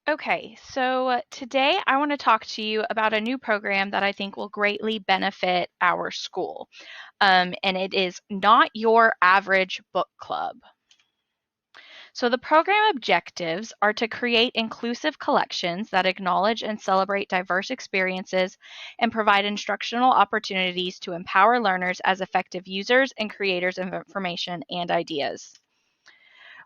Okay, so today I want to talk to you about a new program that I think will greatly benefit our school. And it is Not Your Average Book Club. So, the program objectives are to create inclusive collections that acknowledge and celebrate diverse experiences and provide instructional opportunities to empower learners as effective users and creators of information and ideas.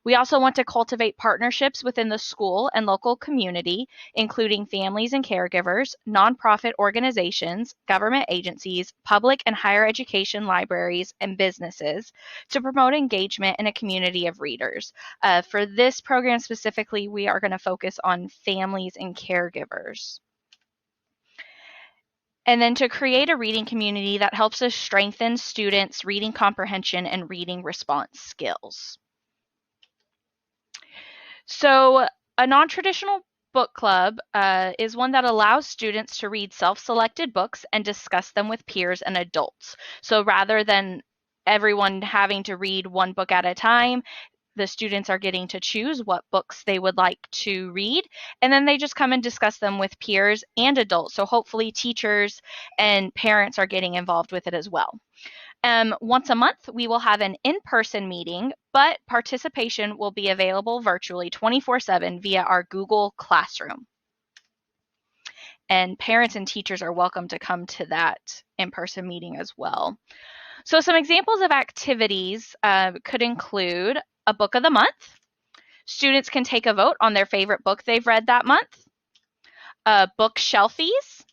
We also want to cultivate partnerships within the school and local community, including families and caregivers, nonprofit organizations, government agencies, public and higher education libraries, and businesses to promote engagement in a community of readers. For this program specifically, we are going to focus on families and caregivers. And then to create a reading community that helps us strengthen students' reading comprehension and reading response skills. So, a non traditional book club is one that allows students to read self selected books and discuss them with peers and adults. So, rather than everyone having to read one book at a time, the students are getting to choose what books they would like to read, and then they just come and discuss them with peers and adults. So, hopefully, teachers and parents are getting involved with it as well. Once a month, we will have an in person meeting, but participation will be available virtually 24/7 via our Google Classroom. And parents and teachers are welcome to come to that in person meeting as well. So, some examples of activities could include a book of the month. Students can take a vote on their favorite book they've read that month. Book shelfies.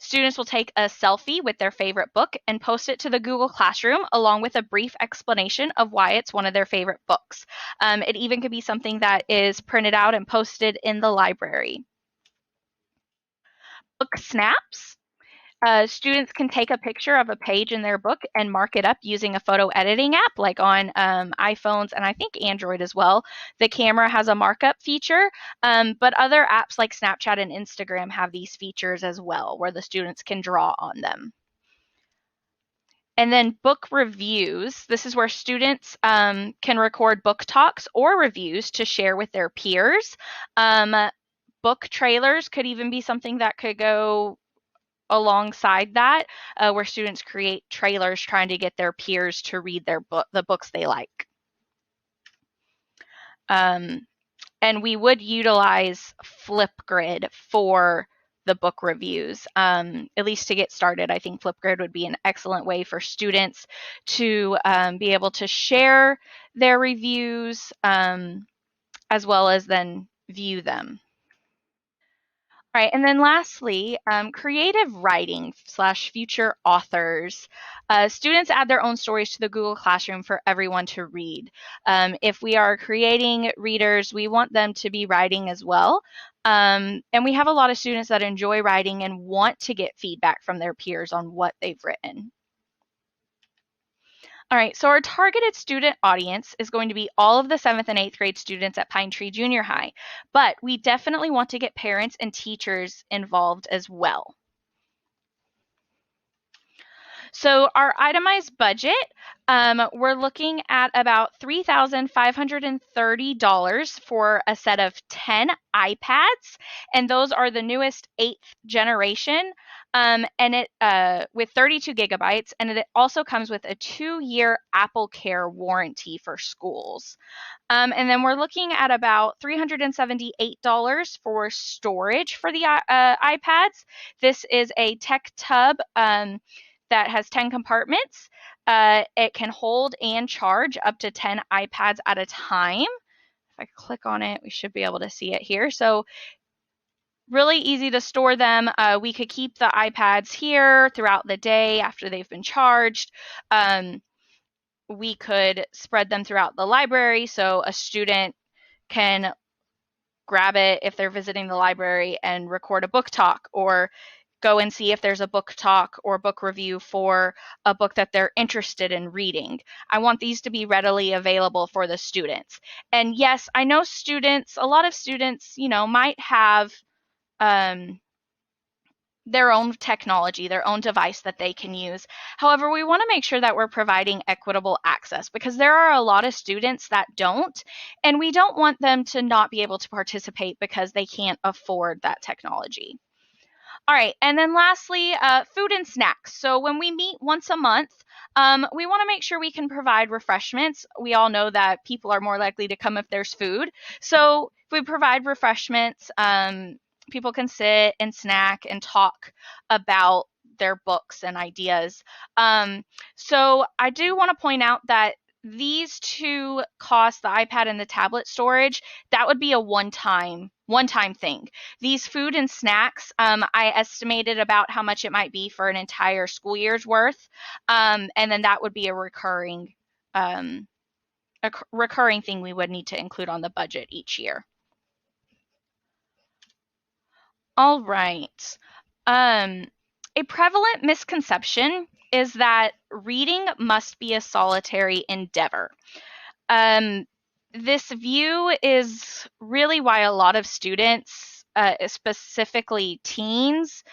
Students will take a selfie with their favorite book and post it to the Google Classroom along with a brief explanation of why it's one of their favorite books. It even could be something that is printed out and posted in the library. Book snaps. Students can take a picture of a page in their book and mark it up using a photo editing app like on iPhones and I think Android as well. The camera has a markup feature, but other apps like Snapchat and Instagram have these features as well where the students can draw on them. And then book reviews. This is where students can record book talks or reviews to share with their peers. Book trailers could even be something that could go alongside that, where students create trailers trying to get their peers to read the books they like. Um, and we would utilize Flipgrid for the book reviews. At least to get started, I think Flipgrid would be an excellent way for students to be able to share their reviews as well as then view them. All right, and then lastly, creative writing slash future authors. Students add their own stories to the Google Classroom for everyone to read. If we are creating readers, we want them to be writing as well. And we have a lot of students that enjoy writing and want to get feedback from their peers on what they've written. All right, so our targeted student audience is going to be all of the 7th and 8th grade students at Pine Tree Junior High, but we definitely want to get parents and teachers involved as well. So our itemized budget, we're looking at about $3,530 for a set of 10 iPads, and those are the newest 8th generation, and it with 32 gigabytes, and it also comes with a 2-year Apple Care warranty for schools. And then we're looking at about $378 for storage for the iPads. This is a tech tub that has 10 compartments. It can hold and charge up to 10 iPads at a time. If I click on it, we should be able to see it here. So really easy to store them. We could keep the iPads here throughout the day after they've been charged. We could spread them throughout the library so a student can grab it if they're visiting the library and record a book talk, or go and see if there's a book talk or book review for a book that they're interested in reading. I want these to be readily available for the students. And yes, I know a lot of students, might have their own technology, their own device that they can use. However, we want to make sure that we're providing equitable access because there are a lot of students that don't, and we don't want them to not be able to participate because they can't afford that technology. All right, and then lastly, food and snacks. So when we meet once a month, we want to make sure we can provide refreshments. We all know that people are more likely to come if there's food. So if we provide refreshments, people can sit and snack and talk about their books and ideas. So I do want to point out that these two costs, the iPad and the tablet storage, that would be a one-time thing. These food and snacks, I estimated about how much it might be for an entire school year's worth, and then that would be a recurring thing we would need to include on the budget each year. All right. A prevalent misconception is that reading must be a solitary endeavor. This view is really why a lot of students, specifically teens,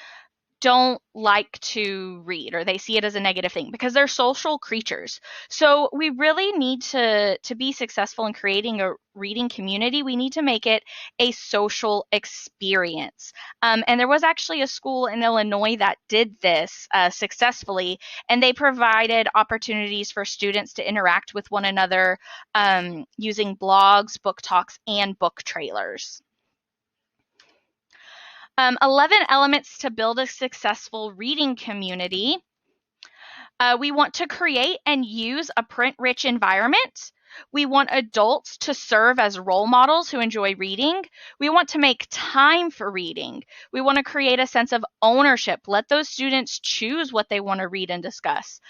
don't like to read, or they see it as a negative thing because they're social creatures. So we really need to be successful in creating a reading community. We need to make it a social experience. And there was actually a school in Illinois that did this successfully, and they provided opportunities for students to interact with one another using blogs, book talks, and book trailers. 11 elements to build a successful reading community. We want to create and use a print-rich environment. We want adults to serve as role models who enjoy reading. We want to make time for reading. We want to create a sense of ownership. Let those students choose what they want to read and discuss.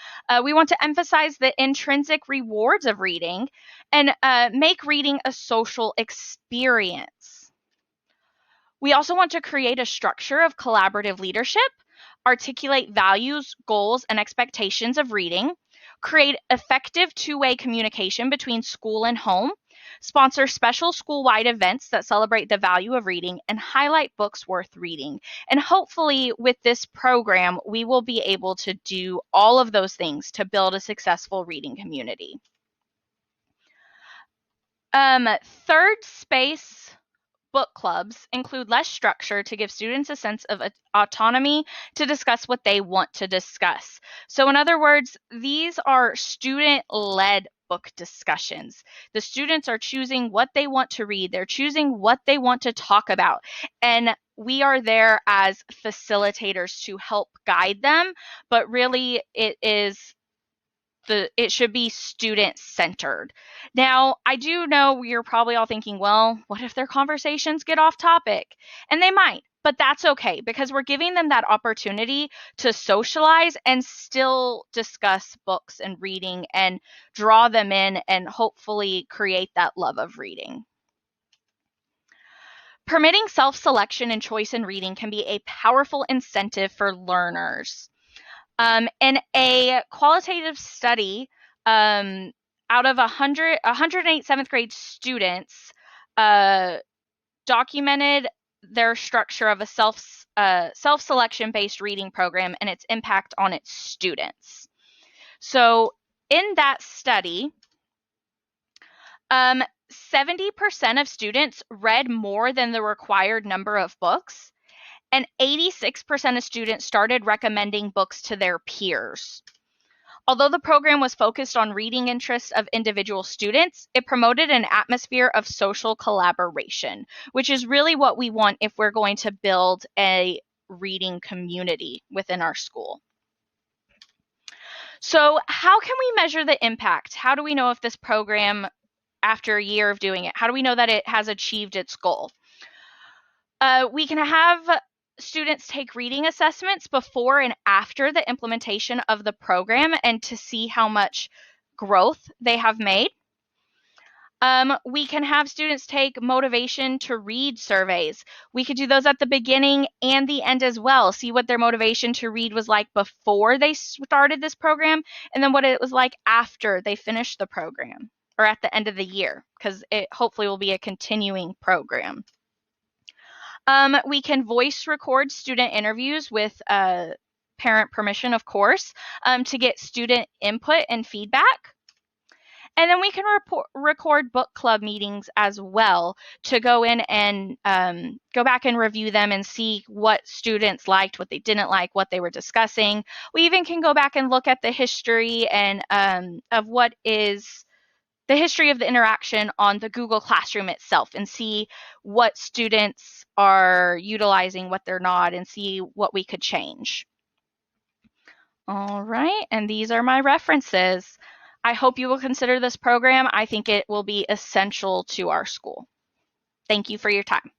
We want to emphasize the intrinsic rewards of reading and make reading a social experience. We also want to create a structure of collaborative leadership, articulate values, goals, and expectations of reading, create effective two-way communication between school and home, sponsor special school-wide events that celebrate the value of reading, and highlight books worth reading. And hopefully with this program, we will be able to do all of those things to build a successful reading community. Third space book clubs include less structure to give students a sense of autonomy to discuss what they want to discuss. So in other words, these are student-led book discussions. The students are choosing what they want to read. They're choosing what they want to talk about. And we are there as facilitators to help guide them, but really it should be student-centered. Now, I do know you're probably all thinking, well, what if their conversations get off topic? And they might, but that's okay because we're giving them that opportunity to socialize and still discuss books and reading and draw them in and hopefully create that love of reading. Permitting self-selection and choice in reading can be a powerful incentive for learners. In a qualitative study, out of 108 seventh grade students documented their structure of a self-selection based reading program and its impact on its students. So in that study, 70% of students read more than the required number of books, and 86% of students started recommending books to their peers. Although the program was focused on reading interests of individual students, it promoted an atmosphere of social collaboration, which is really what we want if we're going to build a reading community within our school. So how can we measure the impact? How do we know if this program, after a year of doing it, how do we know that it has achieved its goal? We can have students take reading assessments before and after the implementation of the program and to see how much growth they have made. We can have students take motivation to read surveys. We could do those at the beginning and the end as well. See what their motivation to read was like before they started this program and then what it was like after they finished the program or at the end of the year, because it hopefully will be a continuing program. We can voice record student interviews with parent permission, of course, to get student input and feedback. And then we can record book club meetings as well to go in and go back and review them and see what students liked, what they didn't like, what they were discussing. We even can go back and look at the history and of what is the history of the interaction on the Google Classroom itself and see what students are utilizing, what they're not, and see what we could change. All right, and these are my references. I hope you will consider this program. I think it will be essential to our school. Thank you for your time.